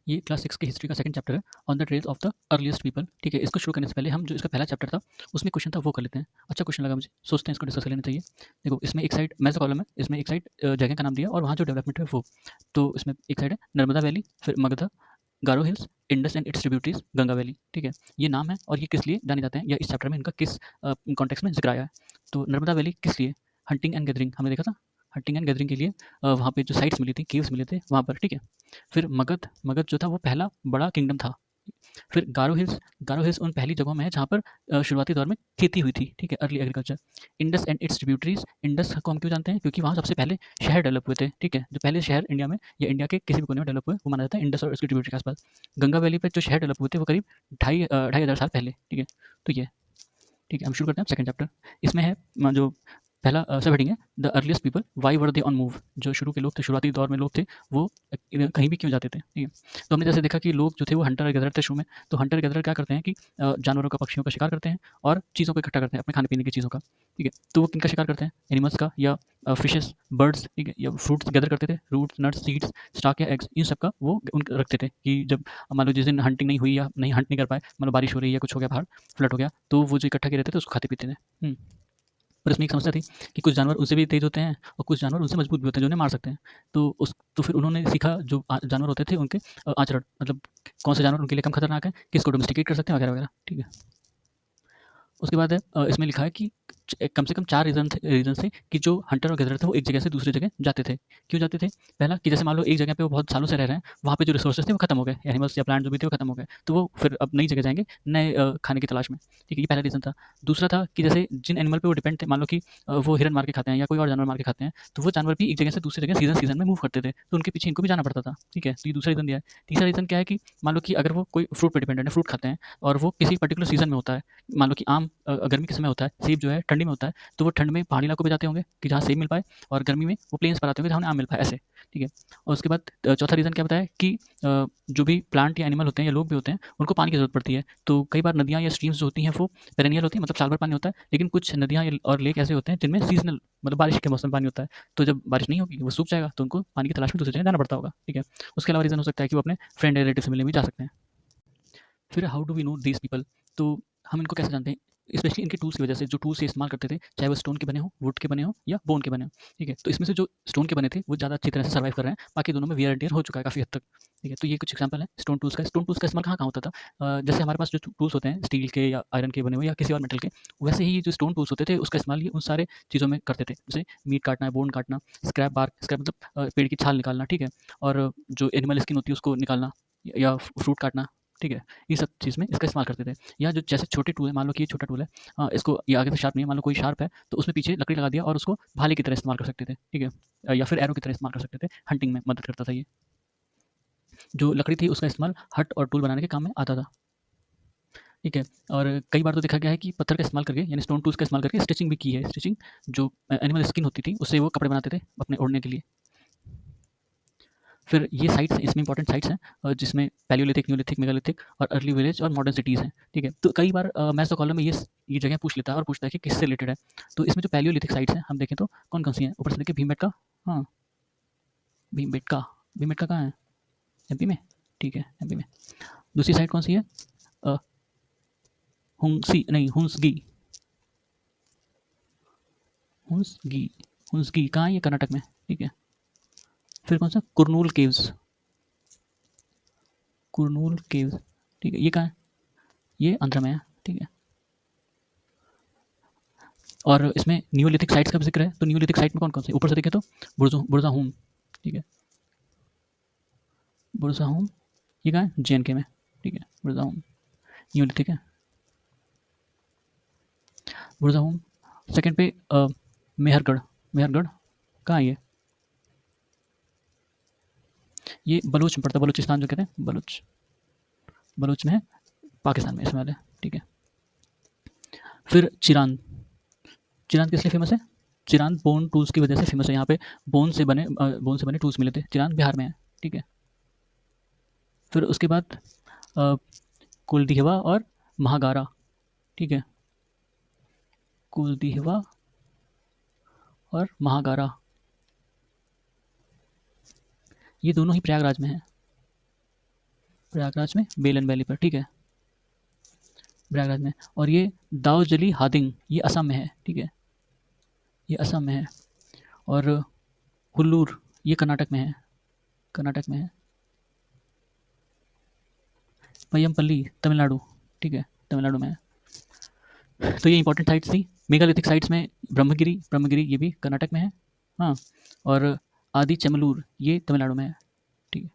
ये क्लास 6 की हिस्ट्री का सेकंड चैप्टर है, on the trails of the earliest people. ठीक है, इसको शुरू करने से पहले हम जो इसका पहला चैप्टर था, उसमें क्वेश्चन था वो कर लेते हैं। अच्छा क्वेश्चन लगा मुझे, सोचते हैं इसको डिस्कस कर लेना चाहिए। देखो इसमें एक साइड मैथ का कॉलम है, इसमें एक साइड जगह का नाम दिया और वहाँ जो डेवलपमेंट है वो। तो इसमें एक साइड है नर्मदा वैली, फिर Magadha, Garo hills, Indus and its tributaries, Ganga valley. ठीक है, ये नाम है और ये किस लिए जाने जाते हैं या इस चैप्टर में इनका किस कॉन्टेक्स्ट में जिक्र आया है। तो नर्मदा वैली किस लिए, हंटिंग एंड गैदरिंग हमने देखा था। हंटिंग एंड गैदरिंग के लिए वहाँ पे जो साइट्स मिली थी, केव्स मिले थे वहाँ पर। ठीक है, फिर मगध, मगध जो था वो पहला बड़ा किंगडम था। फिर गारो हिल्स, गारो हिल्स उन पहली जगहों में है जहाँ पर शुरुआती दौर में खेती हुई थी। ठीक है, early agriculture. Indus and its tributaries, Indus को हम क्यों जानते हैं, क्योंकि वहाँ सबसे पहले शहर डेवलप हुए थे। ठीक है, जो पहले शहर इंडिया में या इंडिया के किसी भी कोने में डेवलप हुए वो माना जाता है इंडस और उसकी ट्रिब्यूटरी के आसपास। गंगा वैली पे जो शहर डेवलप हुए थे वो करीब ढाई हज़ार साल पहले। ठीक है, तो ये ठीक है, हम शुरू करते हैं सेकंड चैप्टर। इसमें है जो पहला सब हेडिंग है, the earliest people why were they on move. जो शुरू के लोग थे, शुरुआती दौर में लोग थे, वो कहीं भी क्यों जाते थे। ठीक है, तो हमने जैसे देखा कि लोग जो थे वो हंटर गैदरर थे शुरू में। तो हंटर गैदरर क्या करते हैं कि जानवरों का, पक्षियों का शिकार करते हैं और चीज़ों को इकट्ठा करते हैं, अपने खाने पीने की चीज़ों का। ठीक है, तो वो किनका शिकार करते हैं, एनिमल्स का या फिशेस, बर्ड्स। ठीक है, या फ्रूट्स गैदर करते थे, रूट्स, नट्स, सीड्स, स्टार्क या एग्स, इन सब का वो रखते थे कि जब मान लो जिस दिन हंटिंग नहीं हुई या नहीं हंट नहीं कर पाए, मान लो बारिश हो रही है या कुछ हो गया, बाहर फ्लड हो गया, तो वो जो इकट्ठा किए रहते थे उसको खाते पीते थे। पर इसमें एक समस्या थी कि कुछ जानवर उनसे भी तेज़ होते हैं और कुछ जानवर उनसे मजबूत भी होते हैं जो उन्हें मार सकते हैं। तो फिर उन्होंने सीखा जो जानवर होते थे उनके आचरण, मतलब कौन से जानवर उनके लिए कम खतरनाक है, किसको डोमेस्टिकेट कर सकते हैं, वगैरह वगैरह। ठीक है, उसके बाद है इसमें लिखा है कि कम से कम 4 रीज़न थे कि जो हंटर और गैदरर थे वो एक जगह से दूसरी जगह जाते थे। क्यों जाते थे? पहला कि जैसे मान लो एक जगह पे वो बहुत सालों से रह रहे हैं, वहाँ पे जो रिसोर्सेज़ थे वो खत्म हो गए, एनिमल्स या प्लांट जो भी थे वो खत्म हो गए। तो वो फिर अब नई जगह जाएँगे, नए खाने की तलाश में। ठीक है, ये पहला रीज़न था। दूसरा था कि जैसे जिन एनिमल पे वो डिपेंड थे, मान लो कि वो हिरन मार के खाते हैं या कोई और जानवर मार के खाते हैं, तो वो जानवर भी एक जगह से दूसरी जगह सीज़न में मूव करते थे, तो उनके पीछे इनको भी जाना पड़ता था। ठीक है, तो ये दूसरा रीज़न दिया है। तीसरा रीज़न क्या है कि मान लो कि अगर वो कोई फ्रूट पे डिपेंडेंट है, फ्रूट खाते हैं और वो किसी पर्टिकुलर सीज़न में होता है, मान लो कि आम गर्मी के समय होता है, सेब जो है ठंडी में होता है, तो वो ठंड में पहाड़ी इलाकों पे जाते होंगे कि जहाँ सेब मिल पाए, और गर्मी में वो प्लेन्स पर आते होंगे जहाँ उन्हें आम मिल पाए, ऐसे। ठीक है, और उसके बाद चौथा रीज़न क्या बताया कि जो भी प्लांट या एनिमल होते हैं या लोग भी होते हैं, उनको पानी की ज़रूरत पड़ती है। तो कई बार नदियाँ या स्ट्रीम्स जो होती हैं वो पेरेनियल होती हैं, मतलब साल भर पानी होता है, लेकिन कुछ नदियाँ और लेक ऐसे होते हैं जिनमें सीज़नल, मतलब बारिश के मौसम में पानी होता है। तो जब बारिश नहीं होगी वो सूख जाएगा, तो उनको पानी की तलाश में दूसरी जगह जाना पड़ता होगा। ठीक है, उसके अलावा रीज़न हो सकता है कि वो अपने फ्रेंड या रिलेटिव से मिलने भी जा सकते हैं। फिर how do we know these people, तो हम इनको कैसे जानते हैं, स्पेशली इनके टूल्स की वजह से, जो टूल्स ये इस्तेमाल करते थे, चाहे वो स्टोन के बने हो, वुड के बने हो या बोन के बने हो। ठीक है, तो इसमें से जो स्टोन के बने थे वो ज़्यादा अच्छी तरह से सर्वाइव कर रहे हैं, बाकी दोनों में वियर एंड टियर हो चुका है काफ़ी हद तक। ठीक है, तो ये कुछ एग्जाम्पल है स्टोन टूल्स का। स्टोन टूल्स का इस्तेमाल कहाँ कहाँ होता था, जैसे हमारे पास जो टूल्स होते हैं स्टील के या आयरन के बने हुए या किसी और मेटल के, वैसे ही जो स्टोन टूल्स होते थे उसका इस्तेमाल ये उन सारे चीज़ों में करते थे, जैसे मीट काटना है, बोन काटना, स्क्रैप बार, स्क्रैप मतलब पेड़ की छाल निकालना। ठीक है, और जो एनिमल स्किन होती है उसको निकालना या फ्रूट काटना। ठीक है, ये सब चीज़ में इसका इस्तेमाल करते थे। या जो जैसे छोटे टूल है, मान लो कि ये छोटा टूल है, इसको ये आगे से शार्प नहीं है, मान लो कोई शार्प है तो उसमें पीछे लकड़ी लगा दिया और उसको भाले की तरह इस्तेमाल कर सकते थे। ठीक है, या फिर एरो की तरह इस्तेमाल कर सकते थे, हंटिंग में मदद करता था ये। जो लकड़ी थी उसका इस्तेमाल हट और टूल बनाने के काम में आता था। ठीक है, और कई बार तो देखा गया है कि पत्थर का इस्तेमाल करके, यानी स्टोन टूल्स का इस्तेमाल करके स्टिचिंग भी की है। स्टिचिंग जो एनिमल स्किन होती थी उससे वो कपड़े बनाते थे अपने ओढ़ने के लिए। फिर ये साइट्स, इसमें इंपॉर्टेंट साइट्स हैं जिसमें पैलियोलिथिक, न्यूलिथिक, मेगालिथिक और अर्ली विलेज और मॉडर्न सिटीज़ हैं। ठीक है, तो कई बार मैथ्स का कॉलम में ये जगह पूछ लेता है और पूछता है कि किससे रिलेटेड है। तो इसमें जो पैलियोलिथिक साइट्स हैं हम देखें तो कौन कौन सी हैं, ऊपर से देखिए भीमबेटका। हाँ, भीमबेटका, भीमबेटका कहाँ है, एमपी में। ठीक है, एमपी में। दूसरी साइड कौन सी है, अ, हुंसी नहीं, हुंसगी, हुंसगी, हुंसगी कहाँ है, ये कर्नाटक में। ठीक है, फिर कौन सा, कुरनूल केव्स, कुरनूल केव्स। ठीक है, ये कहाँ है, ये आंध्र में है। ठीक है, और इसमें न्यूलिथिक साइट्स का भी जिक्र है। तो न्यूलिथिक साइट में कौन कौन से, ऊपर से देखें तो बुरज़ाहूम। ठीक है, बुरज़ाहूम, ये कहाँ है, जे में। ठीक है, बुरज़ाहूम न्यूलिथिक है, बुरज़ाहूम। सेकंड पे मेहरगढ़, मेहरगढ़ कहाँ है ये बलूच में पड़ता है, बलूचिस्तान जो कहते हैं, बलूच, बलूच में है, पाकिस्तान में इसमें वाले। ठीक है, फिर चिरान, चिरान किस लिए फेमस है, चिरान बोन टूल्स की वजह से फेमस है। यहाँ पे बोन से बने टूल्स मिले थे। चिरान बिहार में है। ठीक है, फिर उसके बाद अ, कुलदीहवा और महागारा। ठीक है, कुलदीहवा और महागारा, ये दोनों ही प्रयागराज में है। प्रयागराज में बेलन वैली पर, ठीक है, प्रयागराज में। और ये दाऊजली हादिंग ये असम में है, ठीक है, ये असम में है। और हुल्लूर ये कर्नाटक में है, कर्नाटक में है। पय्यमपल्ली तमिलनाडु, ठीक है, तमिलनाडु में है। तो ये इंपॉर्टेंट साइट्स थी। मेगालिथिक साइट्स में ब्रह्मगिरी, ब्रह्मगिरी ये भी कर्नाटक में है, हाँ। और आदि चमलूर ये तमिलनाडु में है, ठीक है।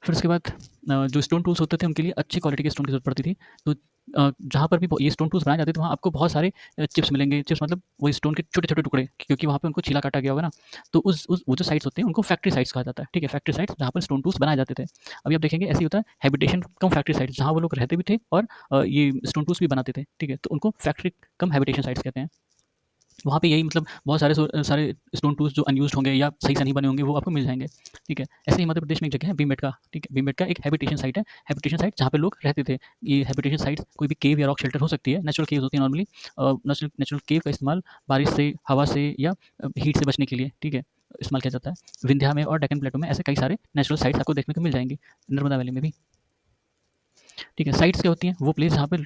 फिर उसके बाद जो स्टोन टूल्स होते थे उनके लिए अच्छी क्वालिटी के स्टोन की ज़रूरत पड़ती थी। तो जहाँ पर भी ये स्टोन टूल्स बनाए जाते थे वहाँ आपको बहुत सारे चिप्स मिलेंगे। चिप्स मतलब वही स्टोन के छोटे-छोटे टुकड़े, क्योंकि वहाँ पे उनको छीला काटा गया होगा ना। तो उस वो जो साइट्स होते हैं उनको फैक्ट्री साइट्स कहा जाता है, ठीक है? फैक्ट्री साइट्स जहाँ पर स्टोन टूल्स बनाए जाते थे। अभी आप देखेंगे ऐसे ही होता है हैबिटेशन कम फैक्ट्री साइट्स, जहाँ वो लोग रहते भी थे और ये स्टोन टूल्स भी बनाते थे, ठीक है? तो उनको फैक्ट्री कम हैबिटेशन साइट्स कहते हैं। वहाँ पे यही मतलब बहुत सारे स्टोन टूल्स जो अनयूज़्ड होंगे या सही से नहीं बने होंगे वो आपको मिल जाएँगे, ठीक है। ऐसे ही मध्य प्रदेश में एक जगह है भीमबेटका, ठीक है। भीमबेटका एक हैबिटेशन साइट है, हैबिटेशन साइट जहाँ पे लोग रहते थे। ये हैबिटेशन साइट्स कोई भी केव या रॉक शेल्टर हो सकती है, नेचुरल केव्स होती हैं नॉर्मली। नेचुरल नेचुरल केव का इस्तेमाल बारिश से, हवा से या हीट से बचने के लिए, ठीक है, इस्तेमाल किया जाता है। विंध्या में और डेक्कन प्लेटो में ऐसे कई सारे नेचुरल साइट्स आपको देखने को मिल जाएँगी, नर्मदा वैली में भी। ठीक है, साइट्स क्या होती हैं? वो प्लेस जहाँ पे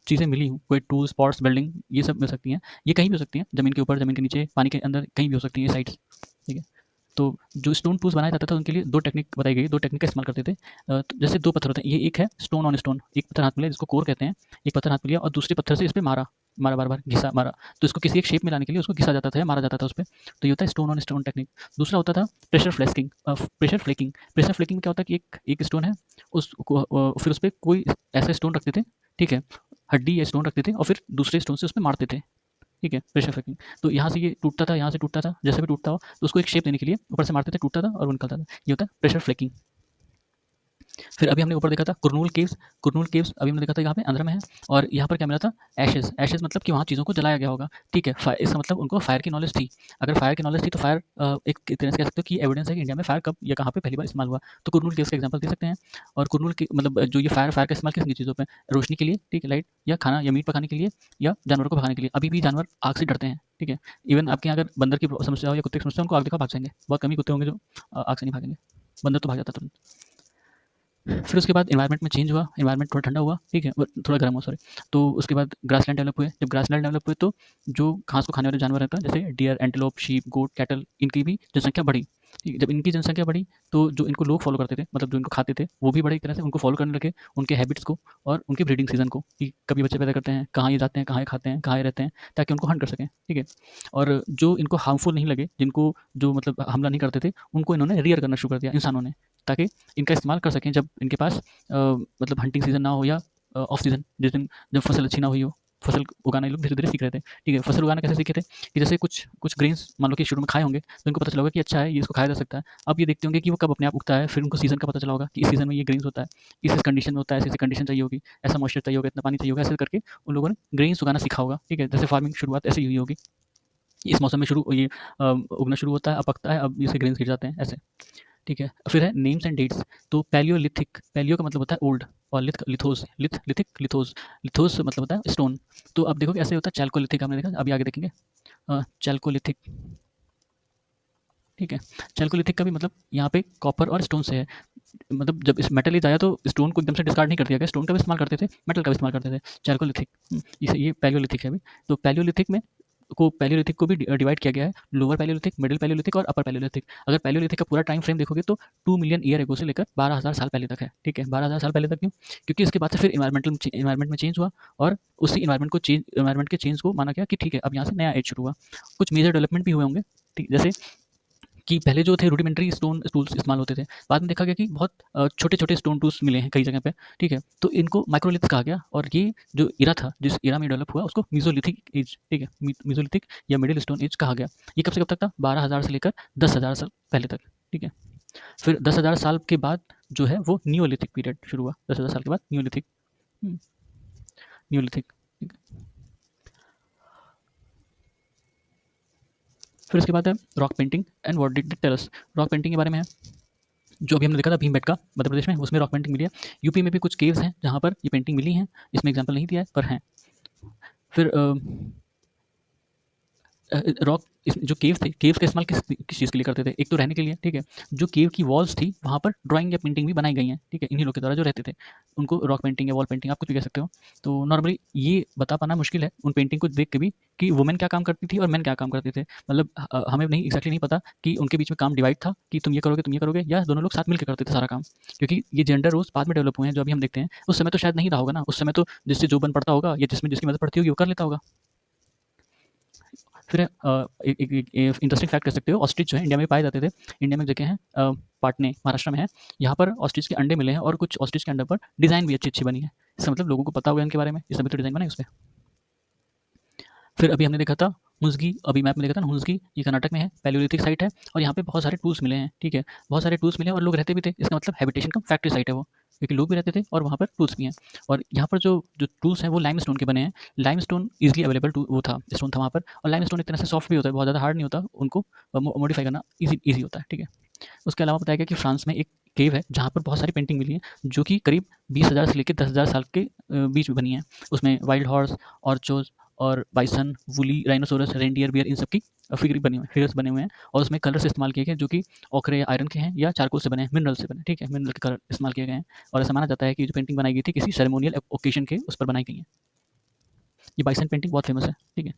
चीज़ें मिली हों, कोई टूल्स, पॉट्स, बिल्डिंग ये सब मिल सकती हैं। ये कहीं भी हो सकती हैं, ज़मीन के ऊपर, ज़मीन के नीचे, पानी के अंदर, कहीं भी हो सकती हैं ये साइट्स, ठीक है। तो जो स्टोन टूल्स बनाया जाता था उनके लिए 2 टेक्निक बताई गई, 2 टेक्निक का इस्तेमाल करते थे। तो जैसे 2 पत्थर होते हैं, ये एक है स्टोन ऑन स्टोन, एक पत्थर हाथ में लिया जिसको कोर कहते हैं, एक पत्थर हाथ में लिया और दूसरे पत्थर से इस पे मारा, मारा बार-बार, घिसा, मारा। तो इसको किसी एक शेप में लाने के लिए उसको घिसा जाता था या मारा जाता था उसपे, तो ये होता है स्टोन ऑन स्टोन टेक्निक। दूसरा होता था pressure flaking pressure flaking. Pressure flaking में क्या होता है कि एक एक स्टोन है, उसको फिर उसपे कोई ऐसे स्टोन रखते थे, ठीक है, हड्डी या स्टोन रखते थे और फिर दूसरे स्टोन से उसपे मारते थे, ठीक है, प्रेशर फेंकिंग। तो यहाँ से ये टूटता था, यहाँ से टूटता था, जैसे भी टूटता हो तो उसको एक शेप देने के लिए ऊपर से मारते थे, टूटता था और वो निकलता था। ये होता है प्रेशर फ्लेकिंग। फिर अभी हमने ऊपर देखा था कुरनूल केव्स, कुरनूल केव्स अभी हमने देखा था यहाँ पे आंध्र में है। और यहाँ पर क्या मिला था, एशेज़, एशेज़ मतलब कि वहाँ चीज़ों को जलाया गया होगा, ठीक है। इसका मतलब उनको फायर की नॉलेज थी। अगर फायर की नॉलेज थी तो फायर एक तरह से कह सकते हो कि एविडेंस है कि इंडिया में फायर कब या कहाँ पे पहली बार इस्तेमाल हुआ। तो कुरनूल केव्स का एग्जाम्पल दे सकते हैं। और कुरनूल की मतलब जो ये फायर फायर का इस्तेमाल किस चीज़ों पे, रोशनी के लिए, ठीक है, लाइट, या खाना या मीट पकाने के लिए, या जानवरों को भगाने के लिए। अभी भी जानवर आग से डरते हैं, ठीक है। इवन आपके यहाँ अगर बंदर की समस्या हो या कुत्ते की समस्या हो, उनको आग देखा भाग जाएंगे। बहुत कम ही कुत्ते होंगे जो आग से नहीं भागेंगे, बंदर तो भाग जाता तुरंत। फिर उसके बाद एनवायरनमेंट में चेंज हुआ, एनवायरनमेंट थोड़ा ठंडा हुआ, ठीक है, थोड़ा गर्म हुआ, सॉरी। तो उसके बाद ग्रासलैंड डेवलप हुए। जब ग्रासलैंड डेवलप हुए तो जो घास को खाने वाले जानवर रहता है, जैसे डियर, एंटीलोप, शीप, गोट, कैटल, इनकी भी जनसंख्या बढ़ी, ठीक है। जब इनकी जनसंख्या बढ़ी तो जो इनको लोग फॉलो करते थे, मतलब जो इनको खाते थे, वो भी बड़े एक तरह से उनको फॉलो करने लगे, उनके हैबिट्स को और उनके ब्रीडिंग सीजन को, कि कभी बच्चे पैदा करते हैं, कहाँ ये जाते हैं, कहाँ ये खाते हैं, कहाँ ये रहते हैं, ताकि उनको हंट कर सकें, ठीक है। और जो इनको हार्मफुल नहीं लगे, जिनको जो मतलब हमला नहीं करते थे, उनको इन्होंने रियर करना शुरू कर दिया इंसानों ने, ताकि इनका इस्तेमाल कर सकें जब इनके पास मतलब हंटिंग सीज़न ना हो या ऑफ सीज़न, जिस दिन जब फसल अच्छी ना हुई हो, फसल उगाना ये लोग धीरे-धीरे सीख रहे थे, ठीक है। फसल उगाना कैसे सीखे थे कि जैसे कुछ कुछ ग्रेन्स मान लो कि शुरू में खाए होंगे, तो इनको पता चला होगा कि अच्छा है, ये इसको खाया जा सकता है। अब ये देखते होंगे कि वो कब अपने आप उगता है, फिर उनको सीज़न का पता चला होगा कि इस सीज़न में ये ग्रेन्स होता है, इस कंडीशन में होता है, ऐसी-ऐसी कंडीशन चाहिए होगी, ऐसा मॉइस्चर चाहिए होगा, इतना पानी चाहिए होगा, ऐसे करके उन लोगों ने ग्रेन्स उगाना सीखा होगा, ठीक है। जैसे फार्मिंग शुरुआत ऐसे ही हुई होगी। इस मौसम में शुरू ये उगना शुरू होता है, अब पकता है, अब इसे ग्रेन्स गिर जाते हैं, ऐसे। ठीक है। फिर है नेम्स एंड डेट्स। तो पैलियोलिथिक, पैलियो का मतलब होता है ओल्ड और लिथोस, लिथिक, लिथोस, लिथोस मतलब होता है स्टोन। तो अब देखो कैसे होता है चैल्कोलिथिक, आपने देखा, अभी आगे देखेंगे। चैल्कोलिथिक, ठीक है। चैल्कोलिथिक का भी मतलब यहाँ पे कॉपर और स्टोन से है। मतलब जब इस मेटल एज आया तो स्टोन को एकदम से डिस्कार्ड नहीं कर दिया गया, स्टोन का भी इस्तेमाल करते थे, मेटल का भी इस्तेमाल करते थे। चैल्कोलिथिक, इसे ये पैलियोलिथिक है अभी। तो पैलियोलिथिक में को पैलियोलिथिक को भी डिवाइड किया गया है, लोअर पैलियोलिथिक, मिडिल पैलियोलिथिक और अपर पैलियोलिथिक। अगर पैलियोलिथिक का पूरा टाइम फ्रेम देखोगे तो 2 मिलियन ईयर एगो से लेकर 12,000 साल पहले तक है, ठीक है। 12,000 साल पहले तक क्यों? क्योंकि इसके बाद से फिर एनवायरमेंट में चेंज हुआ और उसी एनवायरमेंट के चेंज को माना गया कि ठीक है, अब यहाँ से नया एज शुरू हुआ। कुछ मेजर डेवलपमेंट भी हुए होंगे, ठीक, जैसे कि पहले जो थे रूडिमेंट्री स्टोन टूल्स इस्तेमाल होते थे। बाद में देखा गया कि बहुत छोटे-छोटे स्टोन टूल्स मिले हैं कई जगह पे, ठीक है। तो इनको माइक्रोलिथ्स कहा गया और ये जो इरा था, जिस इरा में डेवलप हुआ उसको मेसोलिथिक एज, ठीक है, मेसोलिथिक या मिडिल स्टोन एज कहा गया। ये कब से कब तक था? 12,000 से लेकर 10,000 साल पहले तक, ठीक है। फिर 10,000 साल के बाद जो है वो नियोलिथिक पीरियड शुरू हुआ। 10,000 साल के बाद नियोलिथिक, हुँ, नियोलिथिक, ठीक है। फिर उसके बाद है rock painting and what did it tell us. Rock painting के बारे में है, जो अभी हमने देखा था भीमबेटका मध्य प्रदेश में, उसमें रॉक पेंटिंग मिली है। यूपी में भी कुछ केव्स हैं जहाँ पर ये पेंटिंग मिली हैं, इसमें एग्जाम्पल नहीं दिया है पर हैं। फिर रॉक जो केव थे, केव्स का इस्तेमाल किस चीज़ के लिए करते थे? एक तो रहने के लिए, ठीक है? जो केव की वॉल्स थी, वहाँ पर ड्राइंग या पेंटिंग भी बनाई गई हैं, ठीक है? इन्हीं लोग के द्वारा जो रहते थे। उनको रॉक पेंटिंग या वॉल पेंटिंग आप कुछ भी कह सकते हो। तो नॉर्मली ये बता पाना मुश्किल है उन पेंटिंग को देख के भी कि वुमेन क्या काम करती थी और मेन क्या काम करते थे। मतलब हमें नहीं एक्ज़ैक्टली नहीं पता कि उनके बीच में काम डिवाइड था कि तुम ये करोगे या दोनों लोग साथ मिलके करते थे सारा काम। क्योंकि ये जेंडर रोल्स बाद में डेवलप हुए हैं जो अभी हम देखते हैं। उस समय तो शायद नहीं रहा होगा ना, उस समय तो जिससे जो बन पड़ता होगा या जिसमें जिसकी मदद पड़ती होगी वो कर लेता होगा। फिर एक इंटरेस्टिंग फैक्ट कह सकते हो, ऑस्ट्रिच जो है इंडिया में पाए जाते थे। इंडिया में एक जगह है पाटने, महाराष्ट्र में है। यहाँ पर ऑस्ट्रिच के अंडे मिले हैं और कुछ ऑस्ट्रिच के अंडे पर डिज़ाइन भी अच्छी-अच्छी बनी है। इसका मतलब लोगों को पता होगा इनके बारे में, इस समय तो डिज़ाइन बना है उसपे। फिर अभी हमने देखा था हुंसगी, अभी मैप में देखा था ना हुंसगी, ये कर्नाटक में है, पैलियोलिथिक साइट है और यहाँ पे बहुत सारे टूल्स मिले हैं, ठीक है? बहुत सारे टूल्स मिले हैं और लोग रहते भी थे, इसका मतलब हैबिटेशन कम फैक्ट्री साइट है वो, क्योंकि लोग भी रहते थे और वहाँ पर टूल्स भी हैं। और यहाँ पर जो टूल्स हैं वो लाइमस्टोन के बने हैं। लाइमस्टोन ईज़िली अवेलेबल टू वो था, स्टोन था वहाँ पर और लाइमस्टोन एक तरह से सॉफ्ट भी होता है, बहुत ज़्यादा हार्ड नहीं होता, उनको मॉडिफाई करना ईज़ी होता है, ठीक है? उसके अलावा बताया गया कि फ्रांस में एक केव है जहाँ पर बहुत सारी पेंटिंग मिली है, जो कि करीब 20,000 से लेके 10,000 साल के बीच में बनी है। उसमें वाइल्ड हॉर्स, ऑर्चोज़ और bison, woolly rhinoceros, reindeer, bear इन सब की फिगर्स बने हुए हैं और उसमें कलर्स इस्तेमाल किए गए जो कि ओखरे या आयरन के हैं या चारकोल से बने हैं, मिनरल से बने हैं, ठीक है? मिनरल के कलर इस्तेमाल किए गए हैं और ऐसा माना जाता है कि जो पेंटिंग बनाई गई थी किसी सेरेमोनियल ओकेशन के उस पर बनाई गई है। ये बाइसन पेंटिंग बहुत फेमस है, ठीक है?